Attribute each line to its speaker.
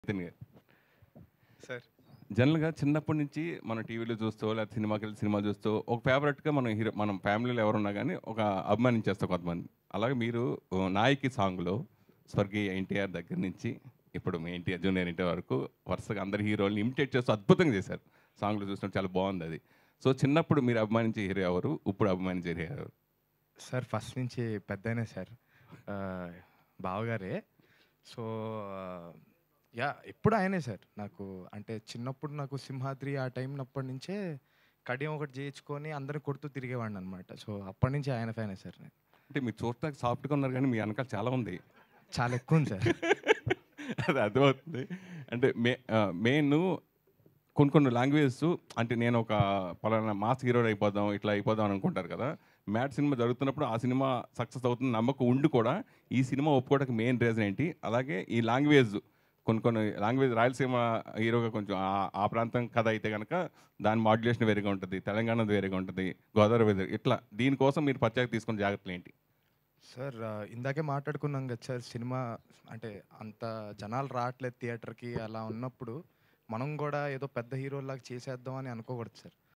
Speaker 1: నితిన్ గారు.
Speaker 2: సార్
Speaker 1: జనరల్‌గా చిన్నప్పటి నుంచి మనం టీవీలో చూస్తూ లేకపోతే సినిమాకెళ్ళి సినిమా చూస్తూ ఒక ఫేవరెట్‌గా మనం హీరో మనం ఫ్యామిలీలో ఎవరున్నా గానీ ఒక అభిమానించేస్తాం కొంతమంది. అలాగే మీరు 'నాయకి' సాంగ్‌లో స్వర్గీయ ఎన్టీఆర్ దగ్గర నుంచి ఇప్పుడు మీ ఎన్టీఆర్ జూనియర్ ఎన్టీఆర్ వరకు వరుసగా అందరి హీరోలని ఇమిటేట్ చేస్తూ అద్భుతంగా చేశారు. సాంగ్‌లో చూసినప్పుడు చాలా బావుందది. సో, చిన్నప్పుడు మీరు అభిమానించే హీరో ఎవరు? ఇప్పుడు అభిమానించే హీరో ఎవరు?
Speaker 2: సార్ ఫస్ట్ నుంచి పెద్దయినే సార్. బావగారే. So, yeah! ఎప్పుడు ఆయనే సార్. నాకు అంటే చిన్నప్పుడు నాకు 'సింహాద్రి' ఆ టైంనప్పటి నుంచే కడియం ఒకటి చేయించుకొని అందరిని కొడుతూ తిరిగేవాడిననమాట. సో, అప్పటినుంచి ఆయన ఫ్యానే సార్ నేను.
Speaker 1: అంటే మీరు చూడటానికి సాఫ్ట్‌గా ఉన్నారు గానీ మీ ఎనకాల చాలా ఉంది.
Speaker 2: చాలా ఎక్కువుంది సార్.
Speaker 1: అది అర్థమవుతుంది. అంటే మెయిను కొన్ని కొన్ని లాంగ్వేజెస్ అంటే నేను ఒక పలానా మాస్ హీరోని అయిపోదాం, ఇట్లా అయిపోదాం అని అనుకుంటారు కదా! 'మ్యాడ్' సినిమా జరుగుతున్నప్పుడు ఆ సినిమా సక్సెస్ అవుతుంది నమ్మకం ఉండి కూడా ఈ సినిమా ఒప్పుకోవడానికి మెయిన్ రీజన్ ఏంటి? అలాగే ఈ లాంగ్వేజ్ కొన్ని కొన్ని లాంగ్వేజ్ రాయలసీమ హీరోగా కొంచెం ఆ ప్రాంతం కథ అయితే గనక దాని మాడ్యులేషన్ వేరేగా ఉంటది. తెలంగాణది వేరేగా ఉంటది. గోదావరి వేరే ఇట్లా దీనికోసం మీరు ప్రత్యేక తీసుకున్న జాగ్రత్తలేంటి?
Speaker 2: సార్ ఇందాకే మాట్లాడుకున్నాం కదా సార్. సినిమా అంటే అంత జనాలు రావట్లేదు థియేటర్‌కి అలా ఉన్నప్పుడు మనం గూడా ఏదో పెద్ద హీరోలాగా చేసేద్దాం అని అనుకోకూడదు సార్.